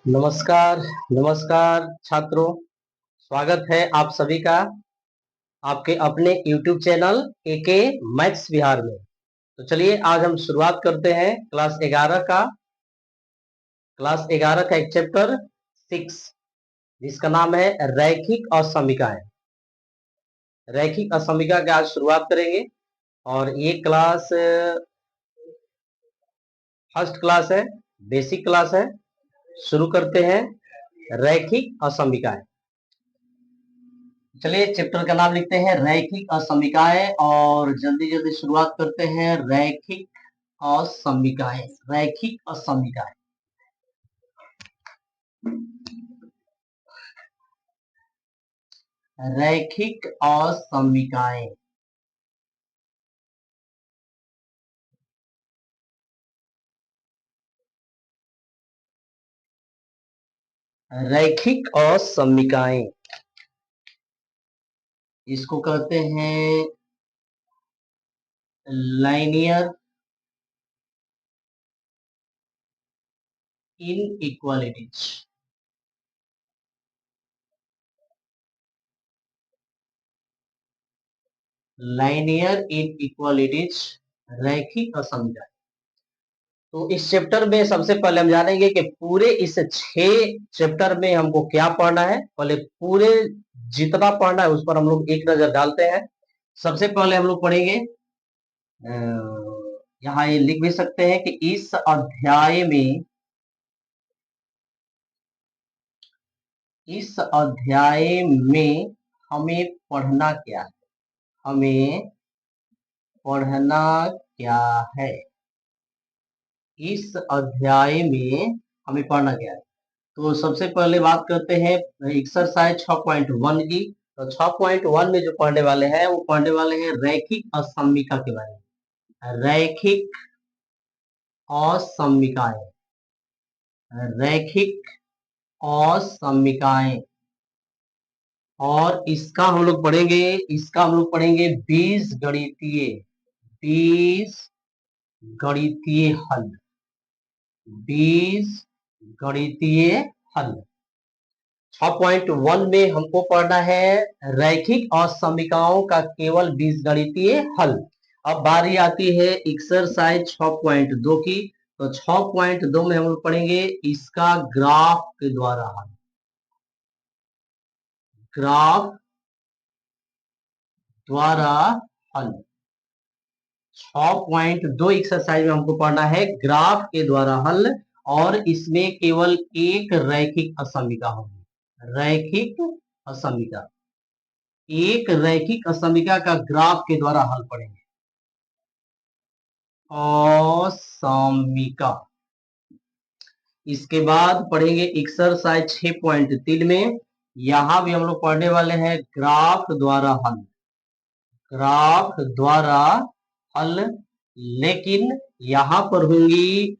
नमस्कार, नमस्कार छात्रों। स्वागत है आप सभी का आपके अपने YouTube channel AK maths Bihar में। तो चलिए आज हम शुरुआत करते हैं क्लास 11 का एक चैप्टर 6 जिसका नाम है रैखिक असमीकाएं। रैखिक असमीका का आज शुरुआत करेंगे और ये क्लास फर्स्ट क्लास है, बेसिक क्लास है। शुरू करते हैं रैखिक असमीकाएं। चलिए चैप्टर का नाम लिखते हैं रैखिक असमीकाएं और जल्दी जल्दी शुरुआत करते हैं। रैखिक असमीकाएं, रैखिक असमीकाएं। रैखिक असमीकाएं। रैखिक असमीकाएं इसको कहते हैं लाइनियर इनइक्वालिटीज। लाइनियर इनइक्वालिटीज, रैखिक असमीकाएं। तो इस चैप्टर में सबसे पहले हम जानेंगे कि पूरे इस 6 चैप्टर में हमको क्या पढ़ना है। पहले पूरे जितना पढ़ना है उस पर हम लोग एक नजर डालते हैं। सबसे पहले हम लोग पढ़ेंगे, यहाँ ये लिख भी सकते हैं कि इस अध्याय में हमें पढ़ना क्या है। हमें पढ़ना क्या है, इस अध्याय में हमें पढ़ना क्या है। तो सबसे पहले बात करते हैं एक्सरसाइज 6.1 की। तो 6.1 में जो पढ़ने वाले हैं वो पढ़ने वाले हैं रैखिक असमीका के बारे में। रैखिक असमीकाएं, रैखिक असमीकाएं। और इसका हम लोग पढ़ेंगे बीज गणितीय हल, बीज गणितीय हल। 6.1 में हमको पढ़ना है रैखिक असमीकाओं का केवल बीजगणितीय हल। अब बारी आती है एक्सरसाइज 6.2 की। तो 6.2 में हम लोग पढ़ेंगे इसका ग्राफ के द्वारा हल। ग्राफ द्वारा हल। 6.2 एक्सरसाइज में हमको पढ़ना है ग्राफ के द्वारा हल और इसमें केवल एक रैखिक असमीका होगी। रैखिक असमीका, एक रैखिक असमीका का ग्राफ के द्वारा हल पढ़ेंगे। असमीका। इसके बाद पढ़ेंगे एक्सरसाइज 6.3 में। यहां भी हम लोग पढ़ने वाले हैं ग्राफ द्वारा हल। ग्राफ द्वारा हल, लेकिन यहां पर होंगी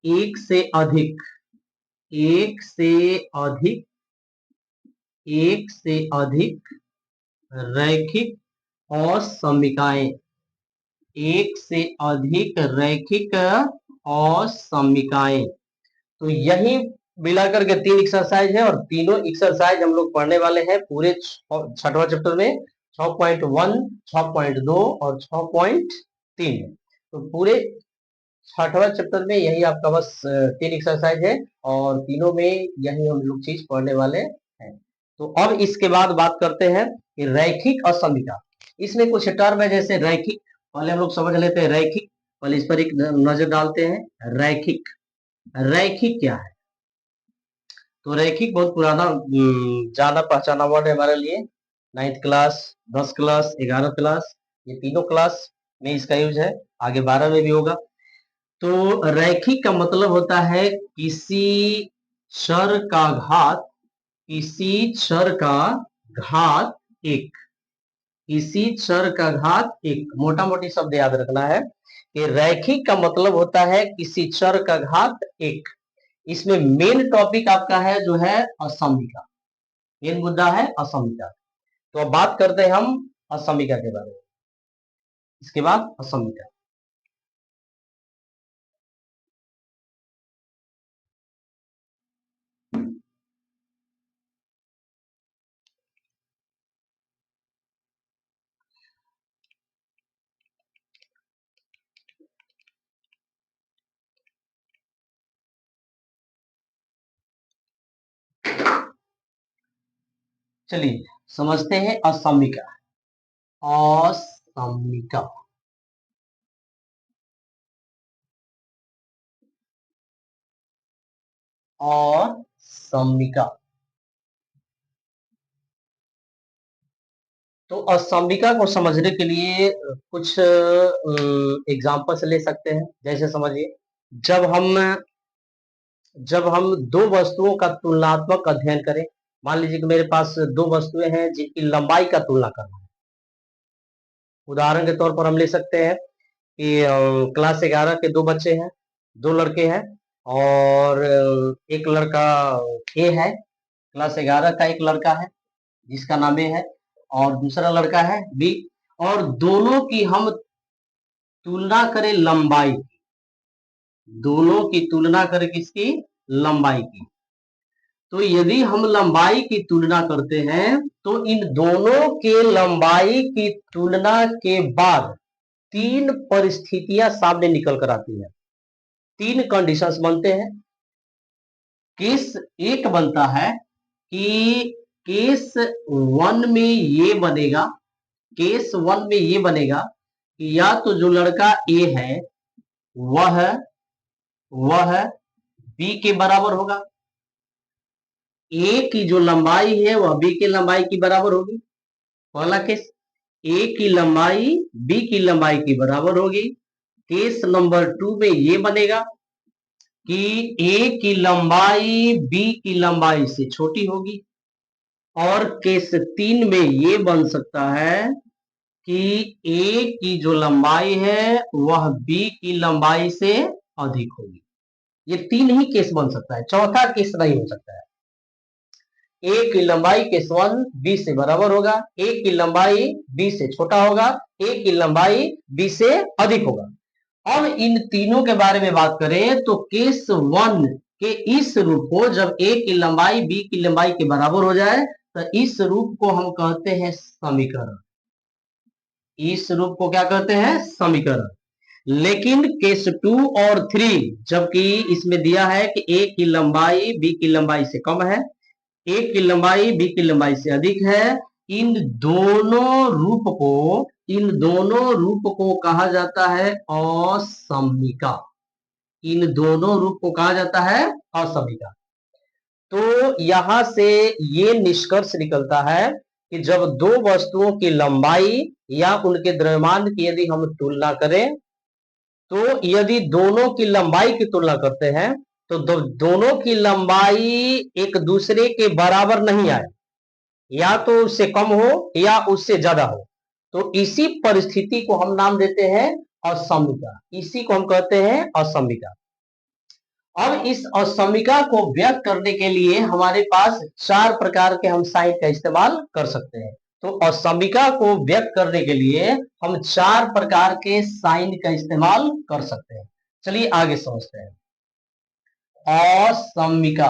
एक से अधिक, एक से अधिक, एक से अधिक रैखिक असमीकाएं, एक से अधिक रैखिक असमीकाएं। तो यही मिलाकर के 3 एक्सरसाइज है और तीनों एक्सरसाइज हम लोग पढ़ने वाले हैं पूरे 6वां चैप्टर में, 6.1, 6.2 और 6.3। तो पूरे 6वां चैप्टर में यही आपका बस 3 एक्सरसाइज है और तीनों में यही हम लोग चीज पढ़ने वाले हैं। तो अब इसके बाद बात करते हैं कि रैखिक असमीका। इसमें कुछ टर्म है जैसे रैखिक, पहले हम लोग समझ लेते हैं रैखिक। पहले इस पर एक नजर डालते हैं। रैखिक, रैखिक क्या है? तो रैखिक बहुत पुराना जाना पहचाना वर्ड है हमारे लिए। 9th क्लास, 10 क्लास, 11 क्लास, ये तीनों क्लास में इसका यूज है, आगे 12 में भी होगा। तो रैखिक का मतलब होता है किसी चर का घात, किसी चर का घात एक, किसी चर का घात एक। मोटा मोटी शब्द याद रखना है कि रैखिक का मतलब होता है किसी चर का घात एक। इसमें मेन टॉपिक आपका है जो है असमीका, मेन मुद्दा है असमीका। तो अब बात करते हैं हम असमीका के बारे में। इसके बाद असमीका, चलिए समझते हैं असमिका। असमिका और समिका। तो असमिका को समझने के लिए कुछ एग्जांपल्स ले सकते हैं। जैसे समझिए, जब हम जब हम दो वस्तुओं का तुलनात्मक अध्ययन करें, मान लीजिए कि मेरे पास दो वस्तुएं हैं जिनकी लंबाई का तुलना करना है। उदाहरण के तौर पर हम ले सकते हैं कि क्लास 11 के दो बच्चे हैं, दो लड़के हैं, और एक लड़का ए है, क्लास 11 का एक लड़का है जिसका नाम ए है, और दूसरा लड़का है बी, और दोनों की हम तुलना करें लंबाई, दोनों की तुलना करें किसकी? लंबाई की। तो यदि हम लंबाई की तुलना करते हैं तो इन दोनों के लंबाई की तुलना के बाद तीन परिस्थितियां सामने निकल कर आती है, तीन कंडीशंस बनते हैं। केस एक बनता है कि केस वन में ये बनेगा, केस वन में ये बनेगा कि या तो जो लड़का ए है वह वह बी के बराबर होगा, ए की जो लंबाई है वह बी की लंबाई की बराबर होगी। पहला केस, ए की लंबाई बी की लंबाई की बराबर होगी। केस नंबर 2 में ये बनेगा कि ए की लंबाई बी की लंबाई से छोटी होगी। और केस 3 में ये बन सकता है कि ए की जो लंबाई है वह बी की लंबाई से अधिक होगी। ये तीन ही केस बन सकता है, चौथा केस नहीं हो सकता है। ए की लंबाई केस वन बी से बराबर होगा, ए की लंबाई बी से छोटा होगा, ए की लंबाई बी से अधिक होगा। अब इन तीनों के बारे में बात करें तो केस वन के इस रूप को, जब ए की लंबाई बी की लंबाई के बराबर हो जाए तो इस रूप को हम कहते हैं समीकरण। इस रूप को क्या कहते हैं? समीकरण। लेकिन केस 2 और 3, जबकि इसमें दिया है कि ए की लंबाई बी की लंबाई से कम है, ए की लंबाई बी की लंबाई से अधिक है, इन दोनों रूप को इन दोनों रूप को कहा जाता है असमिका। इन दोनों रूप को कहा जाता है असमिका। तो यहां से ये निष्कर्ष निकलता है कि जब दो वस्तुओं की लंबाई या उनके द्रव्यमान की यदि हम तुलना करें, तो यदि दोनों की लंबाई की तुलना करते हैं तो दोनों की लंबाई एक दूसरे के बराबर नहीं आए, या तो उससे कम हो या उससे ज्यादा हो, तो इसी परिस्थिति को हम नाम देते हैं असमिका। इसी को हम कहते हैं असमिका। अब इस असमिका को व्यक्त करने के लिए हमारे पास चार प्रकार के हम साइन का इस्तेमाल कर सकते हैं। तो असमिका को व्यक्त करने के लिए हम चार प्रकार के साइन का इस्तेमाल कर सकते हैं। चलिए आगे समझते हैं। असमिका,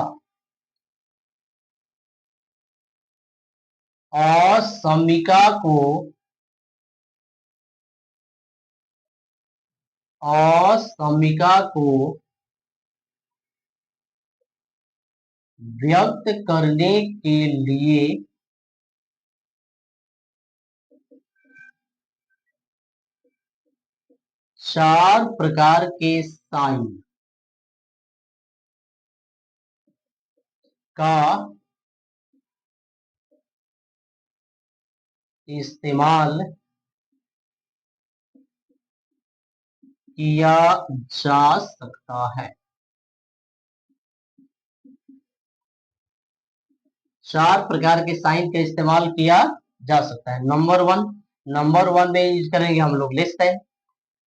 असमिका को असमिका को व्यक्त करने के लिए चार प्रकार के साइन का इस्तेमाल किया जा सकता है। चार प्रकार के साइन का इस्तेमाल किया जा सकता है। नंबर वन में यूज करेंगे हम लोग लेस देन,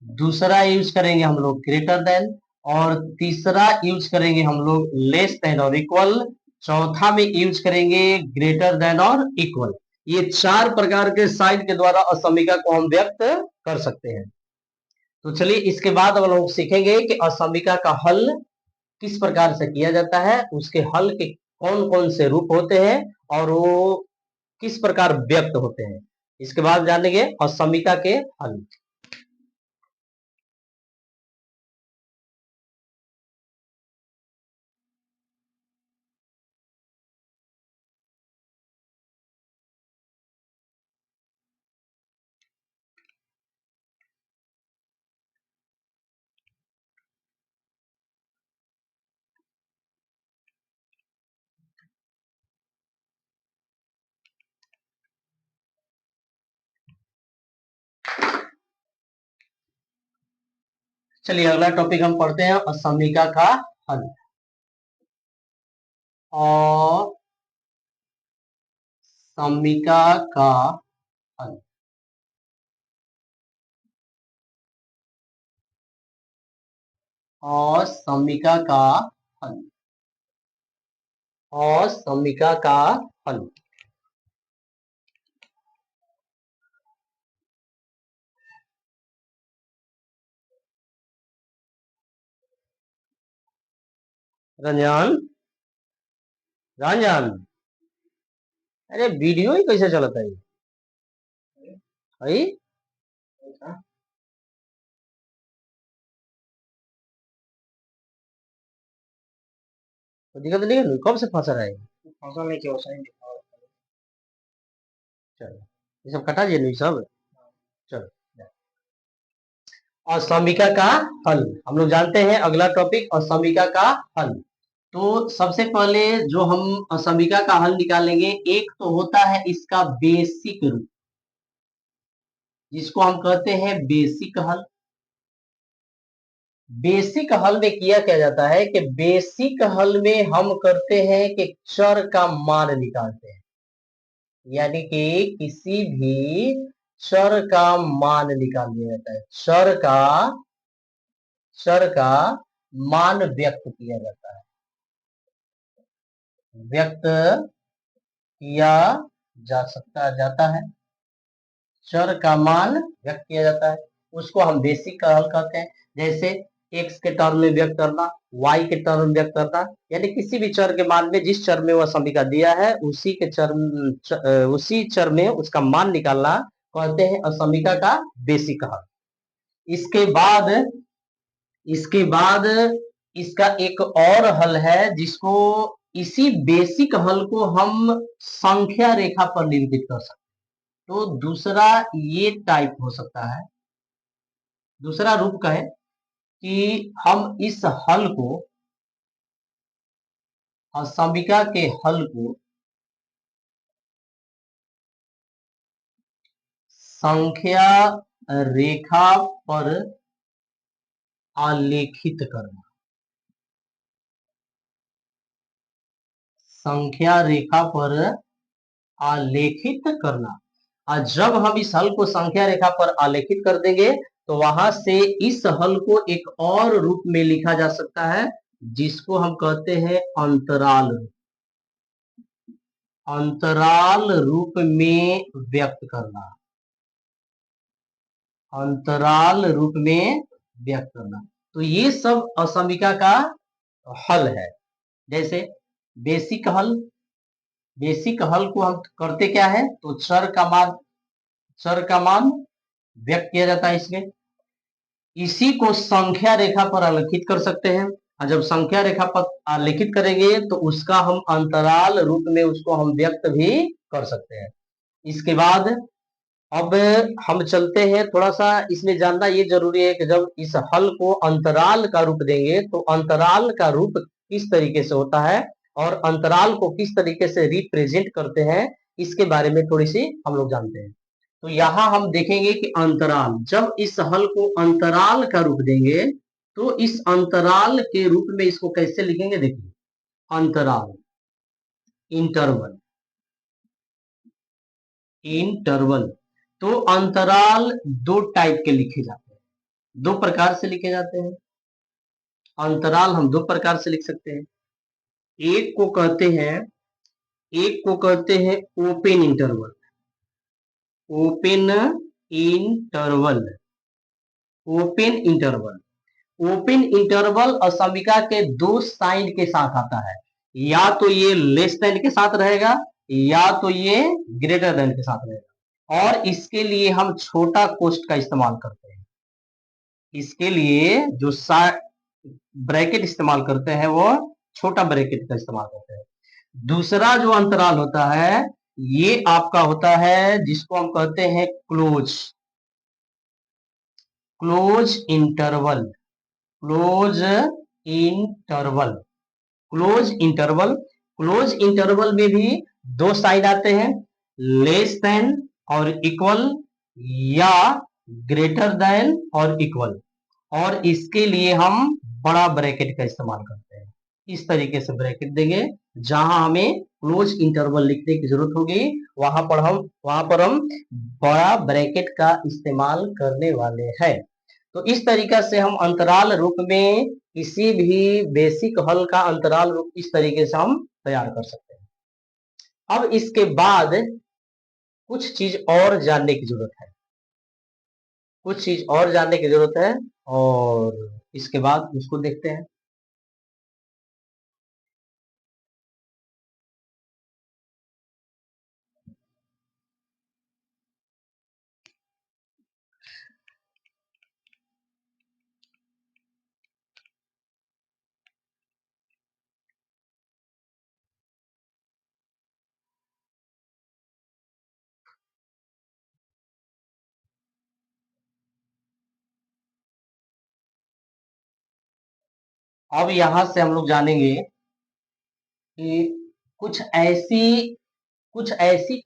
दूसरा यूज करेंगे हम लोग ग्रेटर देन, और तीसरा यूज करेंगे हम लोग लेस देन और इक्वल, चौथा में यूज करेंगे ग्रेटर देन और इक्वल। ये चार प्रकार के साइन के द्वारा असमिका को हम व्यक्त कर सकते हैं। तो चलिए इसके बाद हम लोग सीखेंगे कि असमिका का हल किस प्रकार से किया जाता है, उसके हल के कौन कौन से रूप होते हैं और वो किस प्रकार व्यक्त होते हैं। इसके बाद जानेंगे असमिका के हल। चलिए अगला टॉपिक हम पढ़ते हैं असमीका का हल। और समीका का हल। और समीका का हल। और समीका का हल। रंजन, रंजन, अरे वीडियो ही कैसे चलता है भाई? तो दिक्कत नहीं है, कब से फंसा रहा है? फंसा नहीं, क्यों सही दिखा। चलो ये सब कटा दिए नहीं सब। चलो असमीका का हल हम लोग जानते हैं। अगला टॉपिक असमीका का हल। तो सबसे पहले जो हम असमीका का हल निकालेंगे, एक तो होता है इसका बेसिक रूप, जिसको हम कहते हैं बेसिक हल। बेसिक हल में किया क्या जाता है कि बेसिक हल में हम करते हैं कि चर का मान निकालते हैं, यानी कि किसी भी चर का मान निकाल दिया जाता है। चर का मान व्यक्त किया जाता है, व्यक्त किया जाता है। चर का मान व्यक्त किया जाता है, उसको हम बेसिक का हल कहते हैं। जैसे x के टर्म में व्यक्त करना, y के टर्म में व्यक्त करना, यानी किसी भी चर के मान में जिस चर में वह समीका दिया है उसी चर में उसका मान निकालना कहते हैं असमीका का बेसिक हल। इसके बाद इसका एक और हल है, जिसको इसी बेसिक हल को हम संख्या रेखा पर निरूपित कर सकते हैं। तो दूसरा ये टाइप हो सकता है, दूसरा रूप का है कि हम इस हल को, असमीका के हल को संख्या रेखा पर आलेखित करना, संख्या रेखा पर आलेखित करना। और जब हम इस हल को संख्या रेखा पर आलेखित कर देंगे तो वहां से इस हल को एक और रूप में लिखा जा सकता है, जिसको हम कहते हैं अंतराल रूप। अंतराल रूप में व्यक्त करना, अंतराल रूप में व्यक्त करना। तो ये सब असमीका का हल है। जैसे बेसिक हल, बेसिक हल को हम करते क्या है, तो चर का मान व्यक्त किया जाता है इसमें, इसी को संख्या रेखा पर आलेखित कर सकते हैं। और जब संख्या रेखा पर आलेखित करेंगे तो उसका हम अंतराल रूप में उसको हम व्यक्त भी कर सकते हैं। इसके बाद अब हम चलते हैं, थोड़ा सा इसमें जानना ये जरूरी है कि जब इस हल को अंतराल का रूप देंगे तो अंतराल का रूप किस तरीके से होता है और अंतराल को किस तरीके से रिप्रेजेंट करते हैं, इसके बारे में थोड़ी सी हम लोग जानते हैं। तो यहां हम देखेंगे कि अंतराल, जब इस हल को अंतराल का रूप देंगे तो इस अंतराल के रूप में इसको कैसे लिखेंगे, देखिए अंतराल, इंटरवल, इंटरवल। तो अंतराल दो टाइप के लिखे जाते हैं, दो प्रकार से लिखे जाते हैं। अंतराल हम दो प्रकार से लिख सकते हैं। एक को कहते हैं, एक को कहते हैं open interval, open interval, open interval. Open interval असमीका के दो साइन के साथ आता है, या तो ये लेस देन के साथ रहेगा या तो ये ग्रेटर देन के साथ रहेगा। और इसके लिए हम छोटा कोष्ठ का इस्तेमाल करते हैं। इसके लिए जो ब्रैकेट इस्तेमाल करते हैं वो छोटा ब्रैकेट का इस्तेमाल करते हैं। दूसरा जो अंतराल होता है ये आपका होता है जिसको हम कहते हैं close, close interval, close interval, close interval. Close interval में भी दो साइन आते हैं, लेस देन और इक्वल या ग्रेटर देन और इक्वल। और इसके लिए हम बड़ा ब्रैकेट का इस्तेमाल करते हैं। इस तरीके से ब्रैकेट देंगे, जहां हमें क्लोज इंटरवल लिखने की जरूरत होगी वहां पर हम बड़ा ब्रैकेट का इस्तेमाल करने वाले हैं। तो इस तरीका से हम अंतराल रूप में किसी भी बेसिक हल का अंतराल रूप इस तरीके से हम तैयार कर सकते हैं। अब इसके बाद कुछ चीज और जानने की जरूरत है, कुछ चीज और जानने की जरूरत है, और इसके बाद उसको देखते हैं। अब यहां से हम लोग जानेंगे कि कुछ ऐसी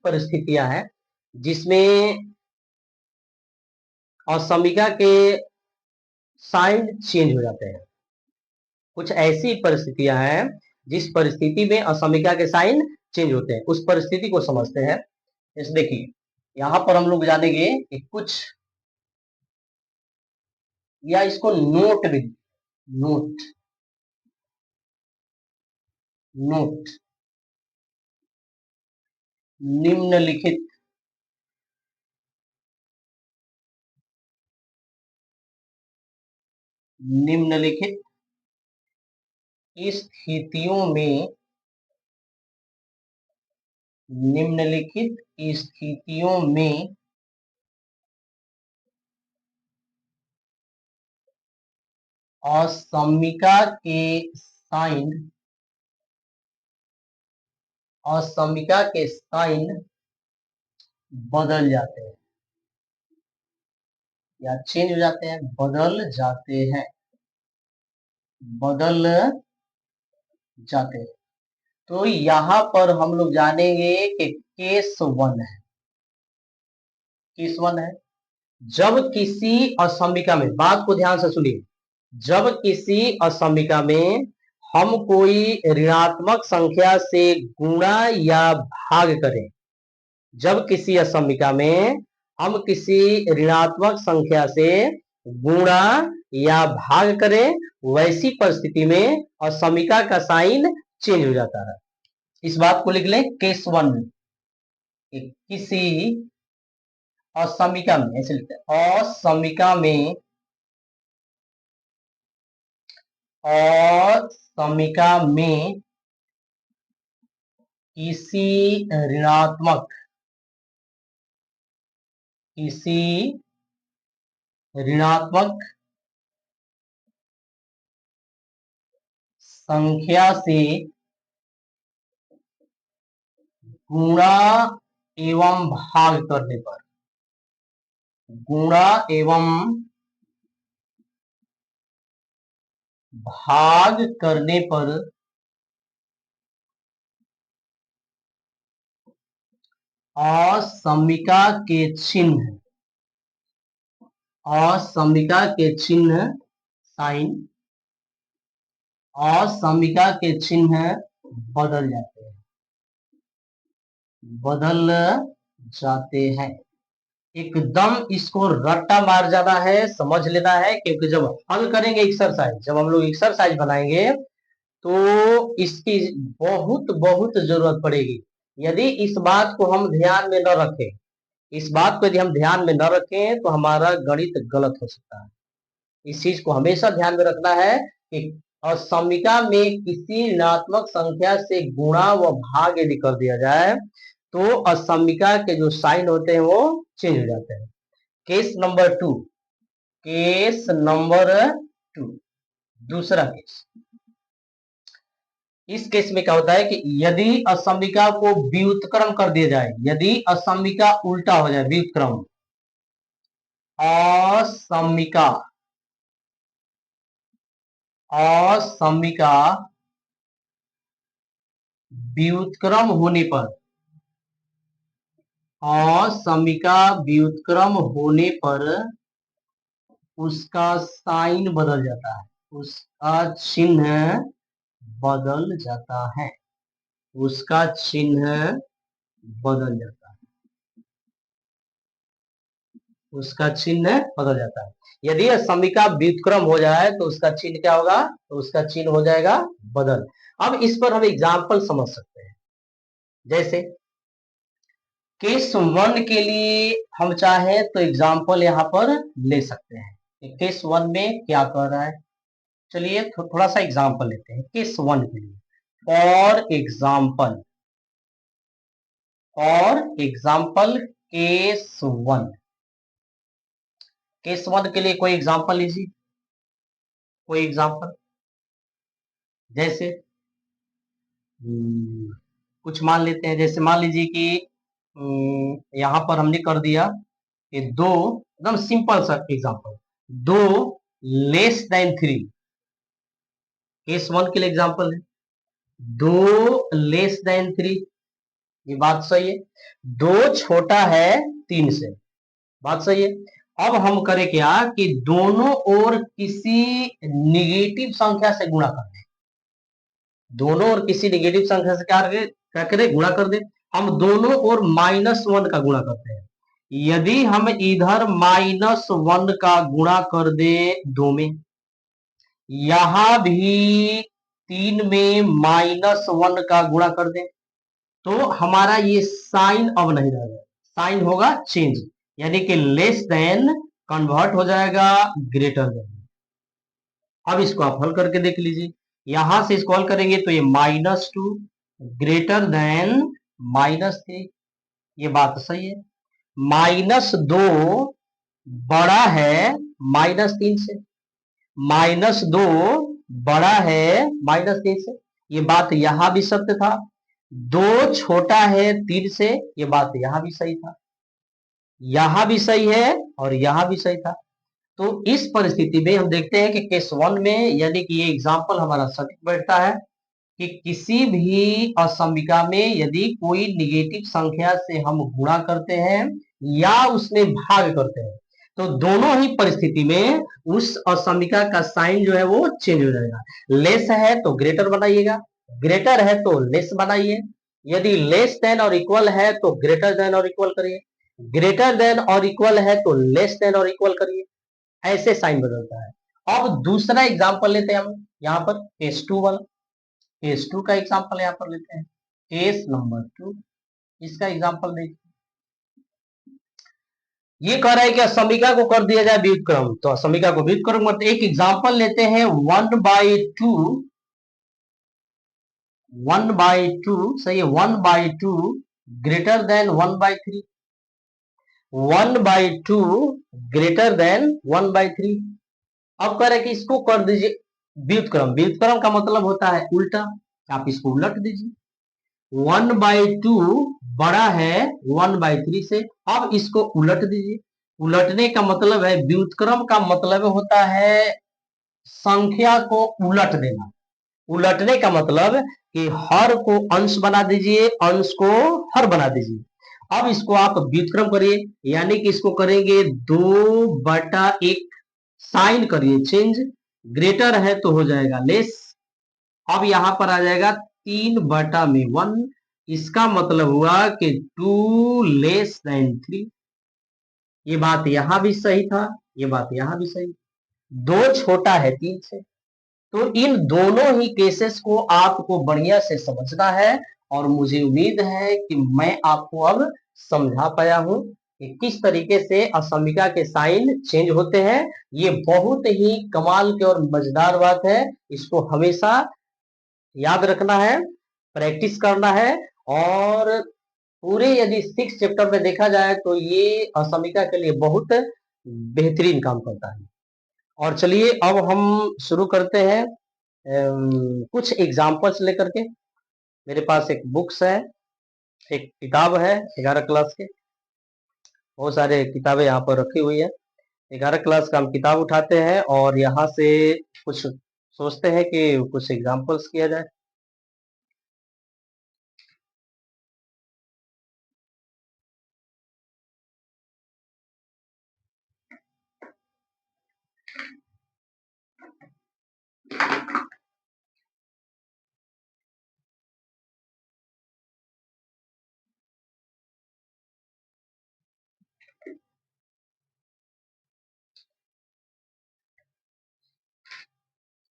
परिस्थितियां हैं जिसमें असमिका के साइन चेंज हो जाते हैं। कुछ ऐसी परिस्थितियां हैं जिस परिस्थिति में असमिका के साइन चेंज होते हैं, उस परिस्थिति को समझते हैं। जैसे देखिए, यहां पर हम लोग जानेंगे कि कुछ, या इसको नोट भी, नोट, नोट, निम्नलिखित निम्नलिखित स्थितियों में, निम्नलिखित स्थितियों में असमिका के साइन, असमिका के साइन बदल जाते हैं, या चेंज हो जाते हैं, बदल जाते हैं, बदल जाते हैं। तो यहां पर हम लोग जानेंगे कि केस वन है, केस वन है, जब किसी असमिका में, बात को ध्यान से सुनिए, जब किसी असमिका में हम कोई ऋणात्मक संख्या से गुणा या भाग करें, जब किसी असमिका में हम किसी ऋणात्मक संख्या से गुणा या भाग करें, वैसी परिस्थिति में असमिका का साइन चेंज हो जाता है। इस बात को लिख लें, केस वन, किसी असमिका में, ऐसे लिखते हैं, असमिका में, असमिका में किसी ऋणात्मक, किसी ऋणात्मक संख्या से गुणा एवं भाग करने पर, गुणा एवं भाग करने पर असमिका के चिन्ह, असमिका के चिन्ह, साइन, असमिका के चिन्ह बदल जाते हैं, बदल जाते हैं। एकदम इसको रट्टा मार जाना है, समझ लेना है, क्योंकि जब हल करेंगे एक्सरसाइज, जब हम लोग एक्सरसाइज बनाएंगे तो इसकी बहुत बहुत जरूरत पड़ेगी। यदि इस बात को हम ध्यान में न रखें, इस बात को यदि हम ध्यान में न रखें तो हमारा गणित गलत हो सकता है। इस चीज को हमेशा ध्यान में रखना है कि असमिका में किसी ऋणात्मक संख्या से गुणा व भाग यदि कर दिया जाए तो असमिका के जो साइन होते हैं वो चेंज हो जाते हैं। Case number two, case number two, दूसरा केस। इस केस में क्या होता है कि यदि असमिका को व्युत्क्रम कर दिया जाए, यदि असमिका उल्टा हो जाए, व्युत्क्रम, असमिका, असमिका व्युत्क्रम होने पर, असमिका व्युत्क्रम होने पर उसका साइन बदल जाता है, उसका चिन्ह बदल जाता है, उसका चिन्ह बदल जाता है, उसका चिन्ह बदल जाता है। यदि समीका व्युत्क्रम हो जाए तो उसका चिन्ह क्या होगा, तो उसका चिन्ह हो जाएगा बदल। अब इस पर हम एग्जाम्पल समझ सकते हैं। जैसे केस वन के लिए हम चाहे तो एग्जाम्पल यहाँ पर ले सकते हैं। केस वन में क्या कर रहा है, चलिए थोड़ा सा एग्जाम्पल लेते हैं केस वन के लिए। For example, for example case one, case one के लिए कोई एग्जाम्पल लीजिए, कोई एग्जाम्पल। जैसे कुछ मान लेते हैं, जैसे मान लीजिए कि यहां पर हमने कर दिया कि दो, एकदम सिंपल सा एग्जाम्पल, दो less than three, case one के लिए एग्जाम्पल है, दो लेस देन थ्री, ये बात सही है। दो छोटा है तीन से, बात सही है। अब हम करें क्या कि दोनों ओर किसी निगेटिव संख्या से गुणा कर दें, दोनों ओर किसी निगेटिव संख्या से क्या करें, गुणा कर दें। हम दोनों ओर -1 का गुणा करते हैं। यदि हम इधर -1 का गुणा कर दे दो में, यहां भी 3 में -1 का गुणा कर दे, तो हमारा ये साइन अब नहीं रहेगा, साइन होगा चेंज, यानी कि लेस देन कन्वर्ट हो जाएगा ग्रेटर देन। अब इसको आप हल करके देख लीजिए, यहां से इसको हल करेंगे तो ये -2 ग्रेटर देन -3, ये बात सही है। -2 बड़ा है -3 से, -2 बड़ा है -3 से, ये बात यहां भी सत्य था। दो छोटा है 3 से, ये बात यहां भी सही था, यहां भी सही है और यहां भी सही था। तो इस परिस्थिति में हम देखते हैं कि केस वन में, यानी कि ये एग्जाम्पल हमारा सटीक बैठता है कि किसी भी असमिका में यदि कोई निगेटिव संख्या से हम गुणा करते हैं या उसमें भाग करते हैं, तो दोनों ही परिस्थिति में उस असमिका का साइन जो है वो चेंज हो जाएगा। लेस है तो ग्रेटर बनाइएगा, ग्रेटर है तो लेस बनाइए, यदि लेस देन और इक्वल है तो ग्रेटर देन और इक्वल करिए, ग्रेटर देन और इक्वल है तो लेस देन और इक्वल करिए, ऐसे साइन बदलता है। अब दूसरा एग्जांपल लेते हैं हम यहाँ पर केस टू वाला, केस टू का एग्जांपल यहाँ पर लेते हैं, केस नंबर 2, इसका एग्जांपल देखिए। ये कह रहा है कि असमिका को कर दिया जाए व्युत्क्रम, तो असमिका को व्युत्क्रम करते, एक एग्जांपल लेते हैं 1/2, 1/2 सही है, 1/2 ग्रेटर देन 1/3, 1/2 ग्रेटर देन 1/3। अब कह रहे कि इसको कर दीजिए व्युत्क्रम, व्युत्क्रम का मतलब होता है उल्टा, आप इसको उलट दीजिए। 1/2 बड़ा है 1/3 से, अब इसको उलट दीजिए। उलटने का मतलब है, व्युत्क्रम का मतलब होता है संख्या को उलट देना। उलटने का मतलब कि हर को अंश बना दीजिए, अंश को हर बना दीजिए। अब इसको आप व्युत्क्रम करिए, यानी कि इसको करेंगे 2/1, साइन करिए चेंज, ग्रेटर है तो हो जाएगा लेस। अब यहां पर आ जाएगा 3/1, इसका मतलब हुआ कि 2 <3। ये बात यहां भी सही था, ये बात यहां भी सही, दो छोटा है 3 से। तो इन दोनों ही केसेस को आपको बढ़िया से समझना है, और मुझे उम्मीद है कि मैं आपको अब समझा पाया हूं कि किस तरीके से असमिका के साइन चेंज होते हैं। ये बहुत ही कमाल के और मजेदार बात है, इसको हमेशा याद रखना है, प्रैक्टिस करना है। और पूरे यदि 6 चैप्टर में देखा जाए तो ये असमिका के लिए बहुत बेहतरीन काम करता है। और चलिए अब हम शुरू करते हैं कुछ एग्जाम्पल्स लेकर के। मेरे पास एक बुक्स है, एक किताब है 11 क्लास के, बहुत सारे किताबें यहाँ पर रखी हुई है। 11 क्लास का हम किताब उठाते हैं और यहाँ से कुछ सोचते हैं कि कुछ एग्जाम्पल्स किया जाए।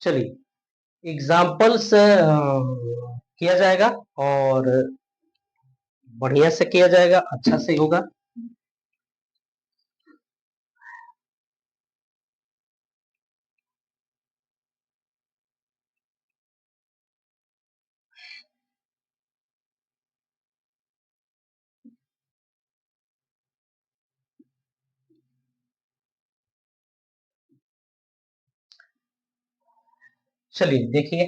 चलिए एग्जाम्पल्स किया जाएगा और बढ़िया से किया जाएगा, अच्छा से होगा। चलिए देखिए,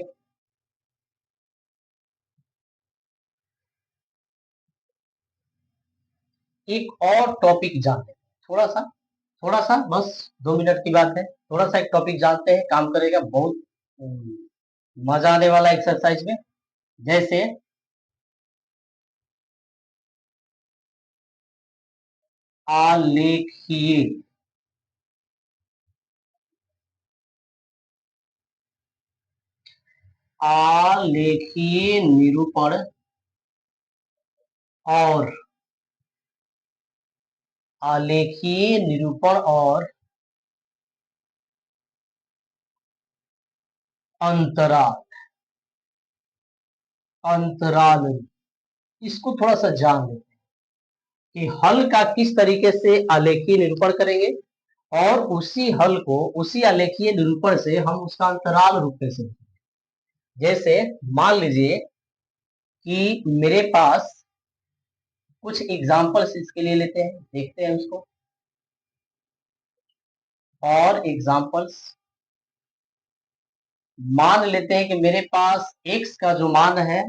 एक और टॉपिक जानते हैं, थोड़ा सा बस 2 मिनट की बात है। थोड़ा सा एक टॉपिक जानते हैं, काम करेगा बहुत, मजा आने वाला एक्सरसाइज में। जैसे आलेखीय, आलेखीय निरूपण और आलेखीय निरूपण और अंतराल, अंतराल, इसको थोड़ा सा जान लें कि हल का किस तरीके से आलेखीय निरूपण करेंगे और उसी हल को, उसी आलेखीय निरूपण से हम उसका अंतराल रूप कैसे। जैसे मान लीजिए कि मेरे पास कुछ एग्जांपल्स इसके लिए लेते हैं, देखते हैं उसको। और एग्जांपल्स मान लेते हैं कि मेरे पास x का जो मान है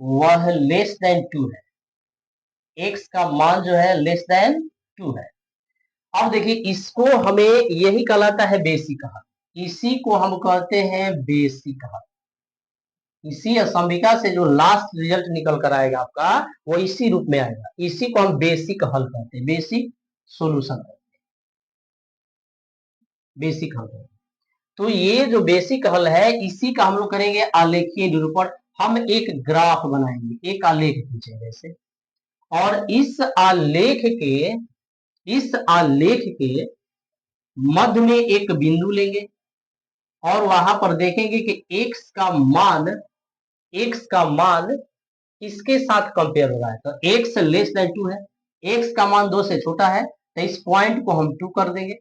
वह लेस देन 2 है, x का मान जो है लेस देन 2 है। अब देखिए इसको हमें, यही कहलाता है बेसिक हल, इसी को हम कहते हैं बेसिक हल। इसी असंभिका से जो लास्ट रिजल्ट निकल कर आएगा आपका, वो इसी रूप में आएगा, इसी को हम बेसिक हल कहते हैं, बेसिक सोल्यूशन, बेसिक हल। तो ये जो बेसिक हल है इसी का हम लोग करेंगे आलेखीय निरूपण। हम एक ग्राफ बनाएंगे, एक आलेख खींचेंगे जैसे, और इस आलेख के मध्य में एक बिंदु लेंगे और वहां पर देखेंगे कि x का मान इसके साथ कंपेयर हो रहा है। तो x लेस देन 2 है, x का मान 2 से छोटा है, तो इस पॉइंट को हम 2 कर देंगे।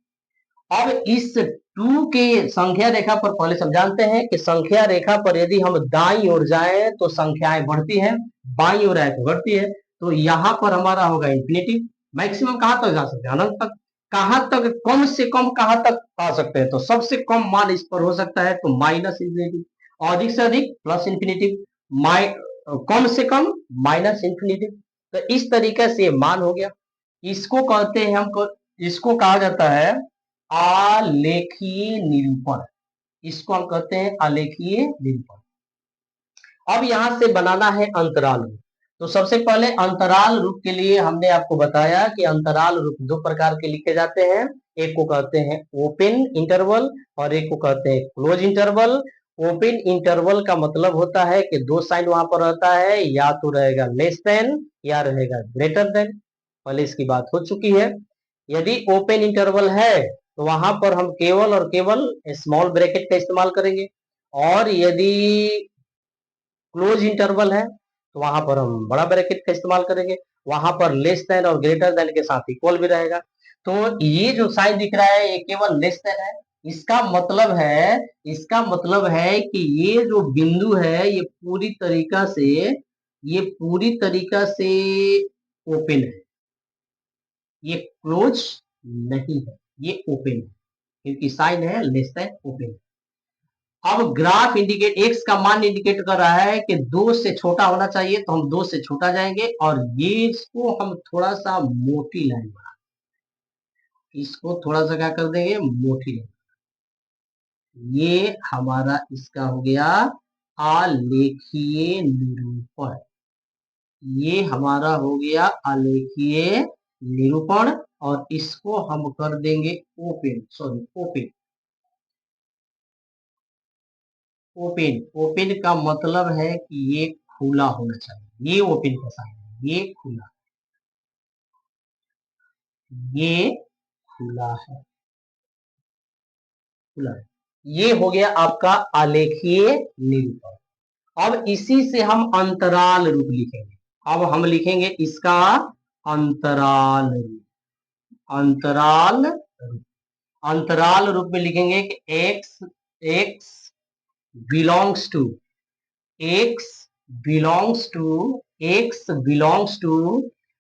अब इस 2 के संख्या रेखा पर, पहले सब जानते हैं कि संख्या रेखा पर यदि हम दाईं ओर जाएं तो संख्याएं बढ़ती हैं, बाईं ओर आए तो घटती है। तो यहां पर हमारा होगा इंफिनिटी। मैक्सिमम कहां तक जा सकते हैं? अनंत तक। कहां तक कम से कम कहां तक आ सकते हैं? तो सबसे कम मान इस पर हो सकता है तो माइनस इंफिनिटी, अधिक से अधिक प्लस इंफिनिटी, कम से कम माइनस इंफिनिटी। तो इस तरीके से मान हो गया। इसको कहते हैं हमको, इसको कहा जाता है आलेखीय निरूपण। इसको हम कहते हैं आलेखीय निरूपण। अब यहां से बनाना है अंतराल रूप। तो सबसे पहले अंतराल रूप के लिए हमने आपको बताया कि अंतराल रूप 2 प्रकार के लिखे जाते हैं। एक को कहते हैं ओपन इंटरवल और एक को कहते हैं क्लोज इंटरवल। ओपन इंटरवल का मतलब होता है कि 2 साइन वहां पर रहता है, या तो रहेगा लेस देन या रहेगा ग्रेटर देन। पहले इसकी बात हो चुकी है। यदि ओपन इंटरवल है तो वहां पर हम केवल और केवल स्मॉल ब्रैकेट का इस्तेमाल करेंगे, और यदि क्लोज इंटरवल है तो वहां पर हम बड़ा ब्रैकेट का इस्तेमाल करेंगे। वहां पर लेस देन और ग्रेटर देन के साथ इक्वल भी रहेगा। तो ये जो साइन दिख रहा है ये केवल लेस देन है। इसका मतलब है, इसका मतलब है कि ये जो बिंदु है ये पूरी तरीका से ओपन है, ये क्लोज नहीं है, ये ओपन है, क्योंकि साइन है लेस देन ओपन। अब ग्राफ इंडिकेट, एक्स का मान इंडिकेट कर रहा है कि 2 से छोटा होना चाहिए, तो हम 2 से छोटा जाएंगे और ये इसको हम थोड़ा सा मोटी लाइन बना, इसको थोड़ा सा क्या कर देंगे, मोटी लाइन। ये हमारा इसका हो गया आलेखीय निरूपण। ये हमारा हो गया आलेखीय निरूपण और इसको हम कर देंगे open, sorry open. Open, open का मतलब है कि ये खुला होना चाहिए, ये ओपन का साइन है, ये खुला, ये खुला है, खुला है। ये हो गया आपका आलेखीय निरूपण। अब इसी से हम अंतराल रूप लिखेंगे। अब हम लिखेंगे इसका अंतराल रूप। अंतराल रूप, अंतराल रूप में लिखेंगे कि x belongs to x belongs to x belongs to.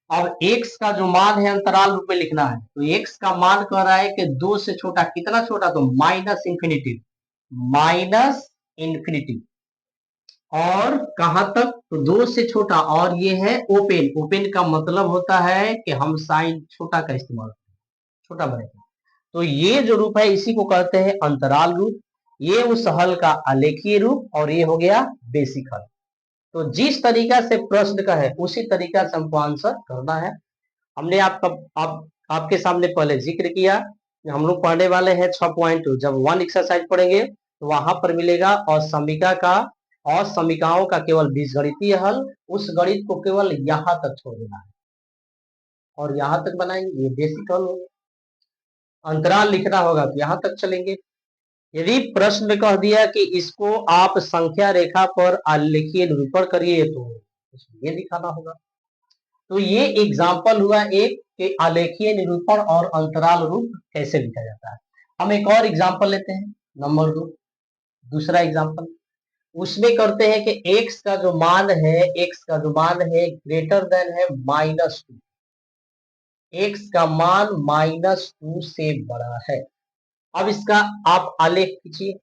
अब x का जो मान है अंतराल रूप में लिखना है, तो x का मान कह रहा है कि 2 से छोटा। कितना छोटा? तो माइनस इंफिनिटी, माइनस इंफिनिटी। और कहां तक? तो 2 से छोटा। और ये है ओपन। ओपन का मतलब होता है कि हम साइन छोटा का इस्तेमाल, छोटा बनेगा। तो ये जो रूप है इसी को कहते हैं अंतराल रूप। ये उस हल का आलेखीय रूप और ये हो गया बेसिक हल। तो जिस तरीका से प्रश्न का है उसी तरीका से हमको आंसर करना है। हमने आपके सामने पहले जिक्र किया, हम लोग पढ़ने वाले हैं 6.2। जब 1 एक्सरसाइज पढ़ेंगे तो वहां पर मिलेगा और समीका का और समीकाओं का केवल बीजगणितीय हल। उस गणित को केवल यहां तक छोड़ देना है और यहां तक बनाएंगे, ये बेसिक हल होगा। अंतराल लिखना होगा तो यहां तक चलेंगे। यदि प्रश्न में कह दिया कि इसको आप संख्या रेखा पर आलेखीय निरूपण करिए तो ये दिखाना होगा। तो ये एग्जाम्पल हुआ एक कि आलेखीय निरूपण और अंतराल रूप कैसे लिखा जाता है। हम एक और एग्जाम्पल लेते हैं, नंबर 2, दूसरा एग्जाम्पल। उसमें करते हैं कि x का जो मान है, x का जो मान है ग्रेटर देन है -2। x का मान -2 से बड़ा है। अब इसका आप आलेख कीजिए।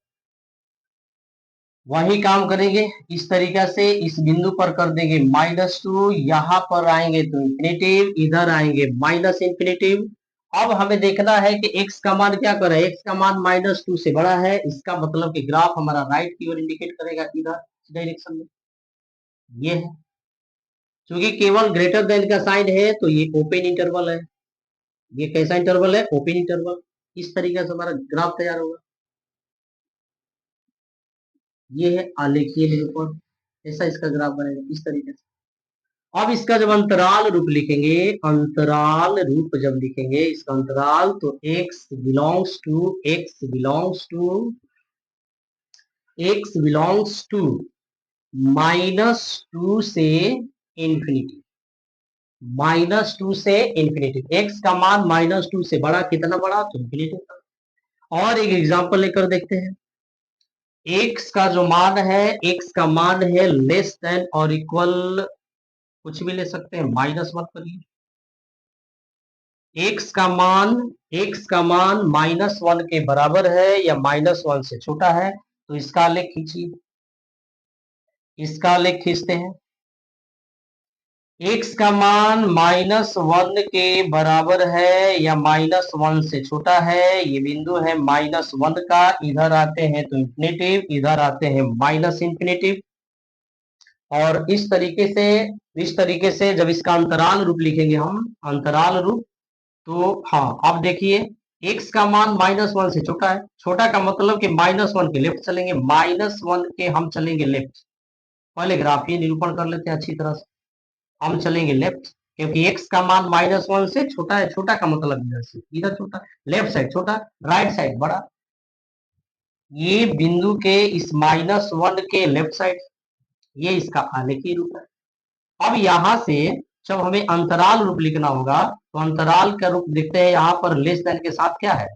वही काम करेंगे इस तरीका से। इस बिंदु पर कर देंगे -2, यहां पर आएंगे तो इंफिनिटिव, इधर आएंगे माइनस इंफिनिटिव। अब हमें देखना है कि x का मान क्या कर रहा है। x का मान -2 से बड़ा है, इसका मतलब कि ग्राफ हमारा राइट की ओर इंडिकेट करेगा, इधर डायरेक्शन में। ये है, क्योंकि केवल ग्रेटर देन का साइन है तो ये ओपन इंटरवल है। ये कैसा इंटरवल है? Open interval. इस तरीके से हमारा ग्राफ तैयार होगा। ये है आलेखीय निरूपण, ऐसा इसका ग्राफ बनेगा इस तरीके से। अब इसका जब अंतराल रूप लिखेंगे, अंतराल रूप जब लिखेंगे इसका अंतराल, तो x बिलोंग्स टू -2 से इंफिनिटी, -2 से इंफिनिटी। x का मान -2 से बड़ा, कितना बड़ा? तो इंफिनिटी का। और एक एग्जांपल लेकर देखते हैं। x का जो मान है, x का मान है लेस देन और इक्वल, कुछ भी ले सकते हैं, माइनस मत करिए। x का मान -1 के बराबर है या -1 से छोटा है, तो इसका आलेख खींचिए। इसका आलेख खींचते हैं। x का मान -1 के बराबर है या -1 से छोटा है, ये बिंदु है -1 का। इधर आते हैं तो इंफिनिटिव, इधर आते हैं माइनस इंफिनिटिव। और इस तरीके से जब इसका अंतराल रूप लिखेंगे हम, अंतराल रूप, तो हाँ अब देखिए x का मान -1 से छोटा है। छोटा का मतलब कि -1 के लेफ्ट चलेंगे, -1 के हम चलेंगे लेफ्ट। पहले ग्राफीय निरूपण कर लेते हैं अच्छी तरह से। हम चलेंगे लेफ्ट, क्योंकि x का मान -1 से छोटा है। छोटा का मतलब इधर से, इधर छोटा, लेफ्ट साइड छोटा, राइट साइड बड़ा। ये बिंदु के इस -1 के लेफ्ट साइड, ये इसका आलेखीय रूप है। अब यहां से जब हमें अंतराल रूप लिखना होगा, तो अंतराल का रूप देखते हैं। यहाँ पर लेस देन के साथ क्या है?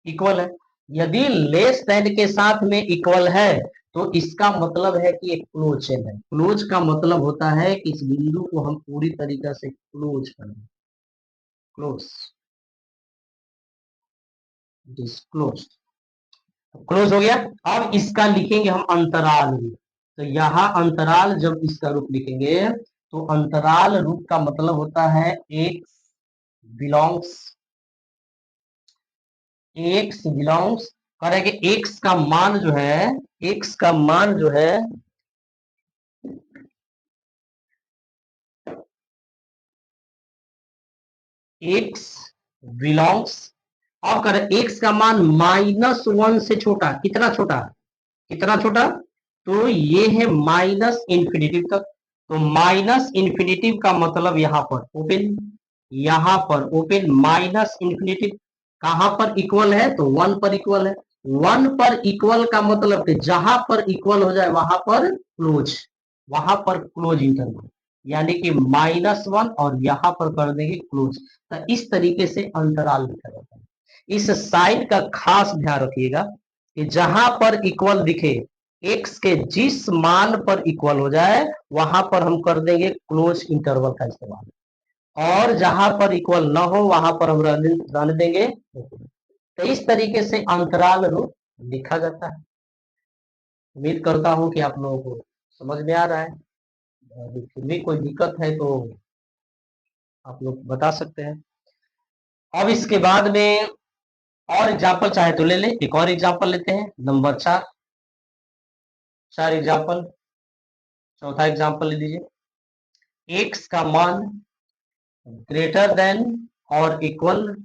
इक्वल है। यदि लेस देन के साथ में इक्वल है तो इसका मतलब है कि एक क्लोज चेन है। क्लोज का मतलब होता है कि इस बिंदु को हम पूरी तरीके से क्लोज कर दें। क्लोज, क्लोज, क्लोज हो गया। अब इसका लिखेंगे हम अंतराल रूप। तो यहाँ अंतराल जब इसका रूप लिखेंगे, तो अंतराल रूप का मतलब होता है बिलोंग्स करेंगे। x का मान जो है, x का मान जो है x बिलोंग्स, अब करें x का मान -1 से छोटा। कितना छोटा? कितना छोटा? तो ये है माइनस इंफिनिटिव तक। तो माइनस इंफिनिटिव का मतलब यहाँ पर ओपन, यहाँ पर ओपन, माइनस इंफिनिटिव। कहां पर इक्वल है? तो 1 पर इक्वल है। 1 पर इक्वल का मतलब कि जहां पर इक्वल हो जाए वहां पर क्लोज, वहां पर क्लोज इंटरवल, यानी कि -1 और यहां पर कर देंगे क्लोज। तो इस तरीके से अंतराल लिखा जाता है। इस साइन का खास ध्यान रखिएगा कि जहां पर इक्वल दिखे, एक्स के जिस मान पर इक्वल हो जाए वहां पर हम कर देंगे क्लोज इंटरवल का इस्तेमाल, और जहां पर इक्वल ना हो वहां पर हम रहने देंगे। तो इस तरीके से अंतराल रूप लिखा जाता है। उम्मीद करता हूं कि आप लोगों को समझ में आ रहा है। यदि फिर भी कोई दिक्कत है तो आप लोग बता सकते हैं। अब इसके बाद में और एग्जाम्पल चाहे तो ले ले, एक और एग्जाम्पल लेते हैं, नंबर 4। 4 एग्जाम्पल, चौथा एग्जाम्पल ले लीजिए। एक्स का मान ग्रेटर देन और इक्वल,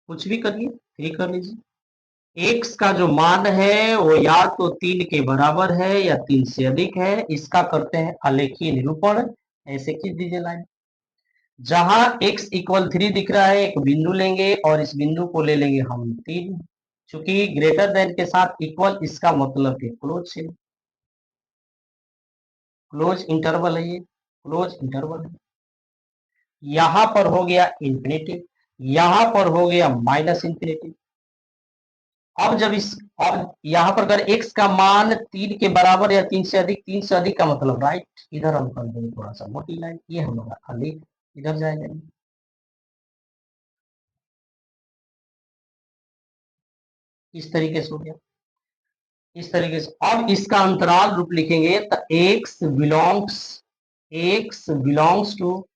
कुछ भी करिए, 3 कर लीजिए। एक्स का जो मान है वो या तो 3 के बराबर है या 3 से अधिक है, इसका करते हैं आलेखीय निरूपण। ऐसे खींच दीजिए लाइन। जहां x इक्वल 3 दिख रहा है, एक बिंदु लेंगे और इस बिंदु को ले लेंगे हम 3, चूंकि ग्रेटर देन के साथ इक्वल, इसका मतलब कि क्लोज है, क्लोज इंटरवल है, ये क्लोज इंटरवल है। यहां पर हो गया इंफिनिटी, यहां पर हो गया माइनस इंफिनिटी। अब जब इस, अब यहां पर अगर x का मान 3 के बराबर या 3 से अधिक, 3 से अधिक का मतलब राइट, इधर हम कर देंगे थोड़ा सा मोटी लाइन, ये हमारा खाली इधर जाएगा। इस तरीके से हो गया। इस तरीके से अब इसका अंतराल रूप लिखेंगे तो x बिलोंग्स टू,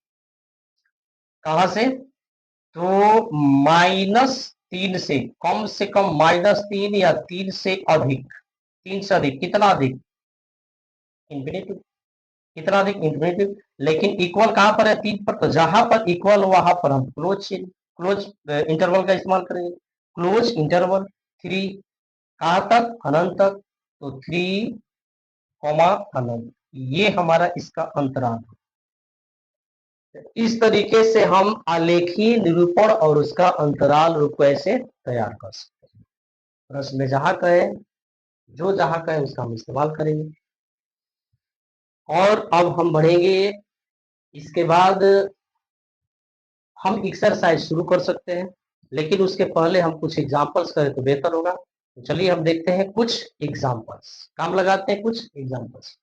कहां से, तो -3 से, कम से कम -3 या 3 से अधिक, 3 से अधिक, कितना अधिक, इंफिनिटी, कितना अधिक, इंफिनिटी। लेकिन इक्वल कहां पर है, 3 पर, तो जहां पर इक्वल हो वहां पर हम क्लोज इंटरवल का इस्तेमाल करेंगे। क्लोज इंटरवल 3, कहां तक, अनंत तक, तो 3, अनंत, ये हमारा इसका अंतराल। इस तरीके से हम आलेखीय निरूपण और उसका अंतराल रूप कैसे तैयार कर सकते हैं। प्रश्न में जहां कहे, जो जहां कहे उसका हम इस्तेमाल करेंगे। और अब हम बढ़ेंगे, इसके बाद हम एक्सरसाइज शुरू कर सकते हैं, लेकिन उसके पहले हम कुछ एग्जांपल्स करें तो बेहतर होगा। तो चलिए हम देखते हैं कुछ एग्जांपल्स, काम लगाते हैं कुछ एग्जांपल्स।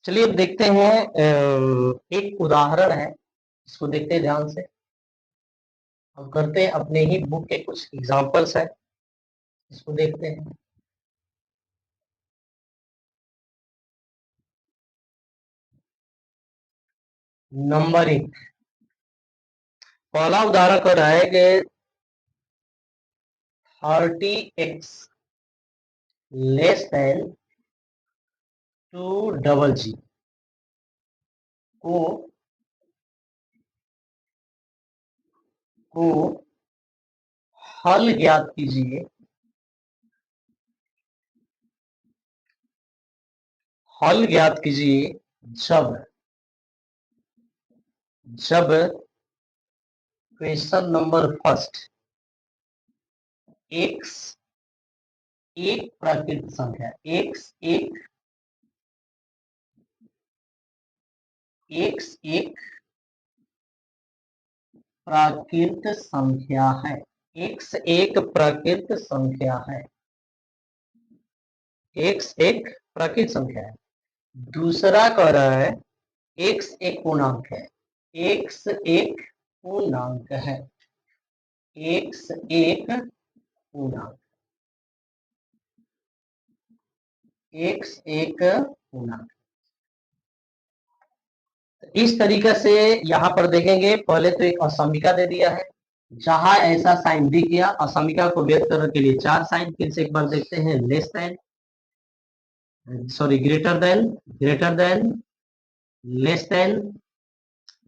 चलिए अब देखते हैं, एक उदाहरण है, इसको देखते हैं ध्यान से। हम करते हैं अपने ही बुक के कुछ एग्जांपल्स है, इसको देखते हैं। नंबर 1, पहला उदाहरण कर रहा है कि 30x लेस देन 2GG को को हल ज्ञात कीजिए, हल ज्ञात कीजिए जब जब क्वेश्चन नंबर फर्स्ट, x एक प्राकृत संख्या, x एक प्राकृत संख्या है, x एक प्राकृत संख्या है, x एक प्राकृत संख्या है। दूसरा कह रहा है x एक पूर्णांक है, x एक पूर्णांक है, x एक पूर्णांक, x एक पूर्णांक। इस तरीके से यहां पर देखेंगे, पहले तो एक असमिका दे दिया है, जहां ऐसा साइन दिख गया, असमिका को व्यक्त करने के लिए चार साइन, फिर से एक बार देखते हैं, less than, sorry greater than, less than,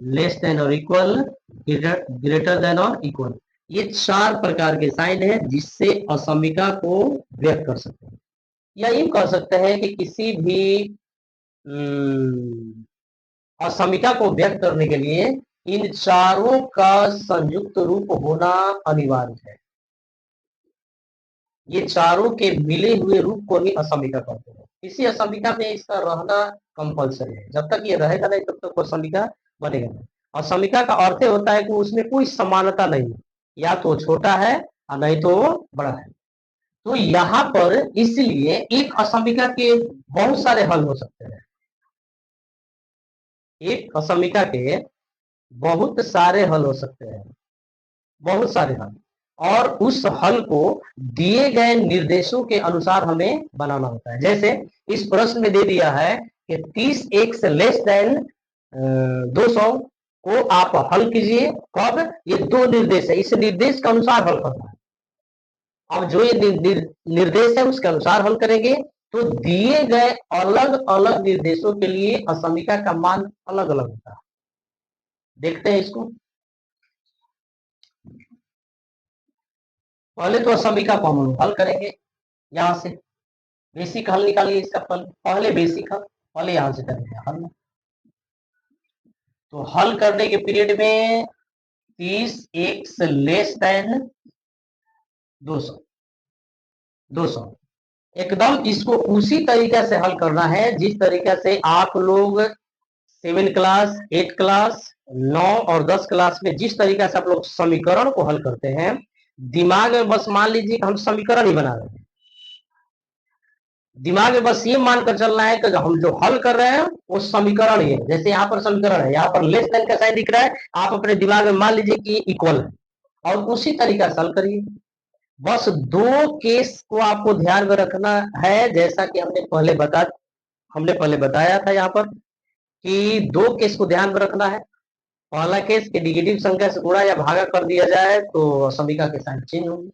less than और इक्वल, ग्रेटर देन और इक्वल। ये चार प्रकार के साइन है जिससे असमिका को व्यक्त कर सकते हैं, या यूं कह सकते हैं कि किसी भी असमिका को व्यक्त करने के लिए इन चारों का संयुक्त रूप होना अनिवार्य है। ये चारों के मिले हुए रूप को ही असमिका कहते हैं। इसी असमिका में इसका रहना कंपलसरी है, जब तक ये रहेगा नहीं तब तक असमिका बनेगा नहीं। असमिका का अर्थ होता है कि उसमें कोई समानता नहीं, या तो छोटा है और नहीं तो बड़ा है। तो यहाँ पर इसलिए एक असमिका के बहुत सारे हल हो सकते हैं, एक असमिका के बहुत सारे हल हो सकते हैं, बहुत सारे हल, और उस हल को दिए गए निर्देशों के अनुसार हमें बनाना होता है। जैसे इस प्रश्न में दे दिया है कि 30x लेस देन 200 को आप हल कीजिए। कब? ये दो निर्देश है, इस निर्देश के अनुसार हल करना है। अब जो ये निर्देश है उसके अनुसार हल करेंगे, तो दिए गए अलग अलग निर्देशों के लिए असमिका का मान अलग अलग होता है। देखते हैं इसको। पहले तो असमिका को हम हल करेंगे, यहां से बेसिक हल निकालिए इसका। पहले बेसिक हल, पहले यहां से करेंगे हल। तो हल करने के पीरियड में 30x लेस देन 200 एकदम इसको उसी तरीके से हल करना है जिस तरीके से आप लोग 7 क्लास, 8 क्लास, 9 और 10 क्लास में जिस तरीके से आप लोग समीकरण को हल करते हैं। दिमाग में बस मान लीजिए कि हम समीकरण ही बना रहे हैं, दिमाग में बस ये मानकर चलना है कि हम जो हल कर रहे हैं वो समीकरण ही है। जैसे यहाँ पर समीकरण है, यहाँ पर लेस देन का साइन दिख रहा है, आप अपने दिमाग में मान लीजिए कि इक्वल है, और उसी तरीका से हल करिए। बस दो केस को आपको ध्यान में रखना है, जैसा कि हमने पहले बताया था यहाँ पर कि दो केस को ध्यान में रखना है। पहला केस कि निगेटिव संख्या से गुणा या भागा कर दिया जाए तो समीका के साइन चेंज होंगे।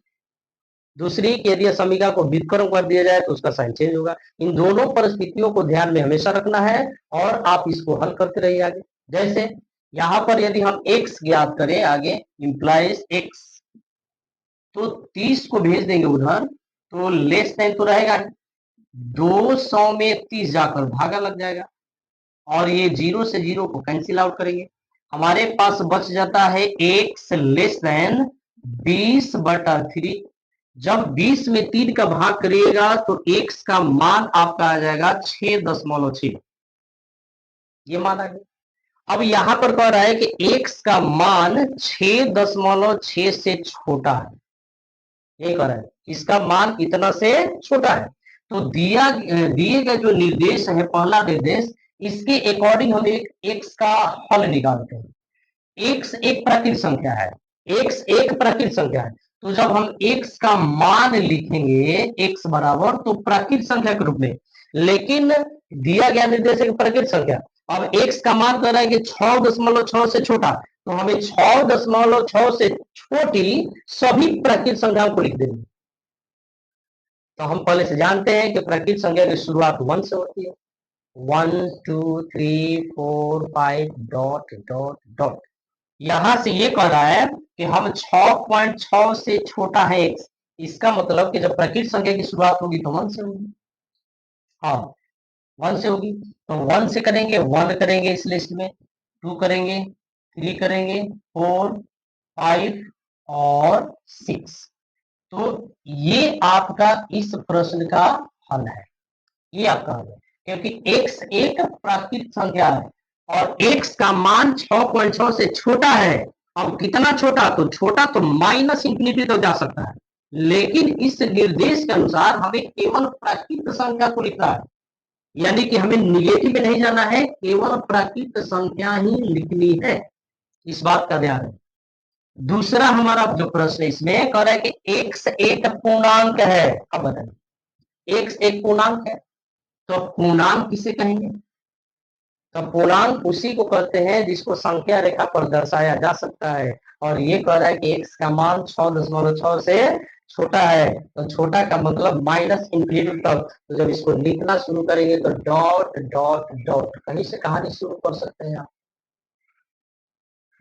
दूसरी कि यदि समीका को व्युत्क्रम कर दिया जाए तो उसका साइन चेंज होगा। इन दोनों परिस्थितियों को ध्यान में हमेशा रखना है और आप इसको हल करते रहिए आगे। जैसे यहाँ पर यदि हम x ज्ञात करें आगे, इंप्लाइज x, तो 30 को भेज देंगे उधर, तो लेस देन तो रहेगा, 200 में 30 जाकर भागा लग जाएगा, और ये 0 से 0 को कैंसिल आउट करेंगे। हमारे पास बच जाता है x लेस देन 20/3। जब 20 में 3 का भाग करिएगा तो x का मान आपका आ जाएगा 6.6, ये मान आ गया। अब यहां पर कह रहा है कि x का मान 6.6 से छोटा है, ये कह रहा है इसका मान इतना से छोटा है। तो दिए गए जो निर्देश है, पहला निर्देश, इसके अकॉर्डिंग हम एक x का हल निकालते हैं। x एक प्राकृत संख्या है, x एक प्राकृत संख्या है, तो जब हम x का मान लिखेंगे x बराबर, तो प्राकृत संख्या के रूप में, लेकिन दिया गया निर्देश है प्राकृत संख्या। अब x का मान कर रहा है कि 6.6 से छोटा, तो हमें 6.6 से छोटी सभी प्राकृत संख्याओं को लिख देंगे। तो हम पहले से जानते हैं कि प्राकृत संख्या की शुरुआत 1 से होती है, 1 2 3 4 5 डॉट डॉट डॉट। यहां से ये कह रहा है कि हम 6.6 से छोटा है x, इसका मतलब कि जब प्राकृत संख्या की शुरुआत होगी तो 1 से होगी। हाँ, 1 से होगी, तो 1 से करेंगे, 1 करेंगे इस लिस्ट में, 2 करेंगे, 3 करेंगे, 4 5 और 6। तो ये आपका इस प्रश्न का हल है, ये आपका हल है, क्योंकि x एक प्राकृत संख्या है और x का मान 6.6 से छोटा है। अब कितना छोटा? तो छोटा तो माइनस इंफिनिटी तो जा सकता है, लेकिन इस निर्देश के अनुसार हमें केवल प्राकृत संख्या को लिखना है, यानी कि हमें निगेटिव में नहीं जाना है, केवल प्राकृत संख्या ही लिखनी है। इस बात का ध्यान है। दूसरा हमारा जो प्रश्न इसमें कह रहा है कि x एक पूर्णांक है। अब बताइए, x एक पूर्णांक है, तो पूर्णांक किसे कहेंगे? तो पूर्णांक उसी को कहते हैं जिसको संख्या रेखा पर दर्शाया जा सकता है। और ये कह रहा है कि x का मान 6.6 से छोटा है, तो छोटा का मतलब माइनस इंफिनिटी तक। तो जब इसको लिखना शुरू करेंगे तो डॉट डॉट डॉट, कहीं से कहानी शुरू कर सकते हैं आप।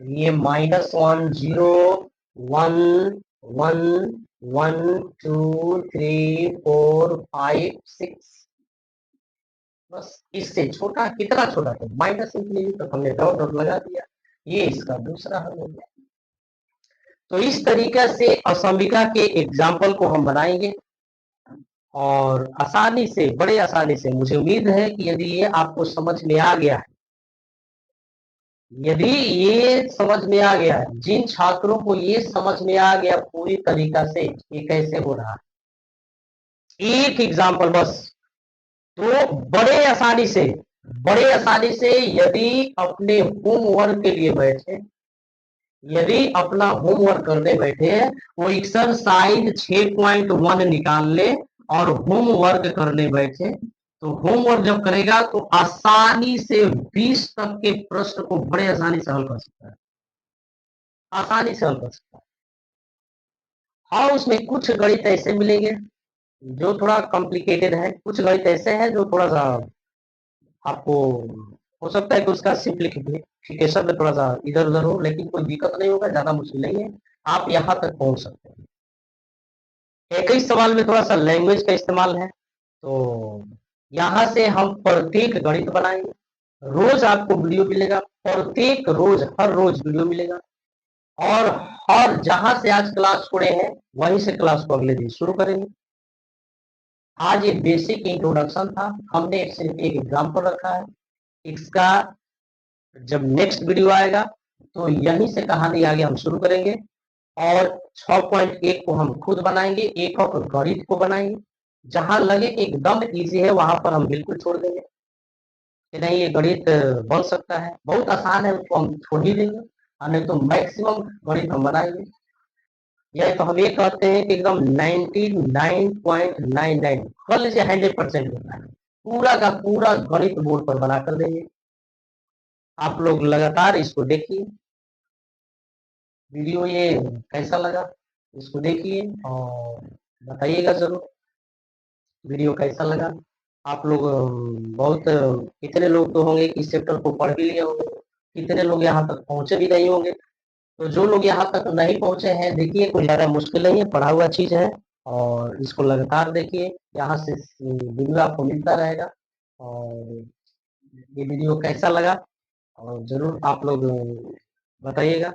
ये -1 0 1 1 1 2 3 4 5 6, बस इससे छोटा कितना छोटा था, माइनस इंफिनिटी तक हमने डॉट डॉट लगा दिया। ये इसका दूसरा हल हो गया। तो इस तरीके से असंविका के एग्जाम्पल को हम बनाएंगे और आसानी से, बड़े आसानी से, मुझे उम्मीद है कि यदि ये आपको समझ में आ गया है, यदि ये समझ में आ गया है, जिन छात्रों को ये समझ में आ गया पूरी तरीका से ये कैसे हो रहा है, एक एग्जाम्पल बस, तो बड़े आसानी से यदि अपने होमवर्क के लिए बैठे, यदि अपना होमवर्क करने बैठे, वो एक्सरसाइज 6.1 निकाल ले और होमवर्क करने बैठे, तो होमवर्क जब करेगा तो आसानी से 20 तक के प्रश्न को बड़े आसानी से हल कर सकता है, आसानी से हल कर सकता है। हाँ, उसमें कुछ गणित ऐसे मिलेंगे जो थोड़ा कॉम्प्लिकेटेड है, कुछ गणित ऐसे हैं जो थोड़ा सा आपको हो सकता है कि उसका सिंप्लीफिकेशन में थोड़ा सा इधर उधर हो, लेकिन कोई दिक्कत नहीं होगा, ज्यादा मुश्किल नहीं है, आप यहाँ तक पहुंच सकते हैं। एक ही सवाल में थोड़ा सा लैंग्वेज का इस्तेमाल है, तो यहाँ से हम प्रत्येक गणित बनाएंगे। रोज आपको वीडियो मिलेगा, प्रत्येक रोज, हर रोज वीडियो मिलेगा। और हर जहां से आज क्लास छोड़े हैं वहीं से क्लास को अगले दिन शुरू करेंगे। आज ये बेसिक इंट्रोडक्शन था, हमने सिर्फ एक एग्जाम्पल रखा है। इसका जब नेक्स्ट वीडियो आएगा तो यहीं से कहानी आगे हम शुरू करेंगे और 6.1 को हम खुद बनाएंगे, एक और गणित को बनाएंगे। जहां लगे एकदम इजी है वहां पर हम बिल्कुल छोड़ देंगे कि नहीं ये गणित बन सकता है, बहुत आसान है, उसको हम छोड़ ही देंगे, और नहीं तो मैक्सिमम गणित हम बनाएंगे। या तो हम ये कहते हैं कि एकदम 99.99 कर लीजिए, 100% होता है, पूरा का पूरा गणित बोर्ड पर बना कर देंगे। आप लोग लगातार इसको देखिए, वीडियो ये कैसा लगा इसको देखिए और बताइएगा जरूर वीडियो कैसा लगा। आप लोग बहुत कितने लोग तो होंगे कि इस चैप्टर को पढ़ भी लिए होंगे, कितने लोग यहाँ तक पहुंचे भी नहीं होंगे। तो जो लोग यहाँ तक नहीं पहुंचे हैं, देखिए कोई ज्यादा मुश्किल नहीं है, पढ़ा हुआ चीज है, और इसको लगातार देखिए, यहाँ से वीडियो आपको मिलता रहेगा। और ये वीडियो कैसा लगा और जरूर आप लोग बताइएगा,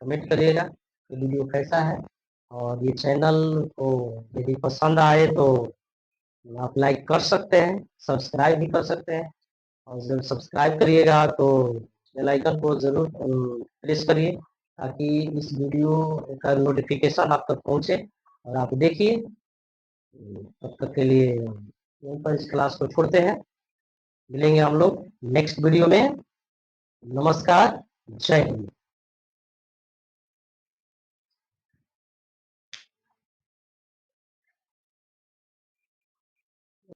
कमेंट करिएगा कि वीडियो कैसा है। और ये चैनल को यदि पसंद आए तो आप लाइक कर सकते हैं, सब्सक्राइब भी कर सकते हैं। और जब सब्सक्राइब करिएगा तो बेल आइकन को जरूर प्रेस करिए ताकि इस वीडियो का नोटिफिकेशन आप तक पहुंचे और आप देखिए। तब तक के लिए यहीं पर इस क्लास को छोड़ते हैं, मिलेंगे हम लोग नेक्स्ट वीडियो में। नमस्कार, जय हिंद।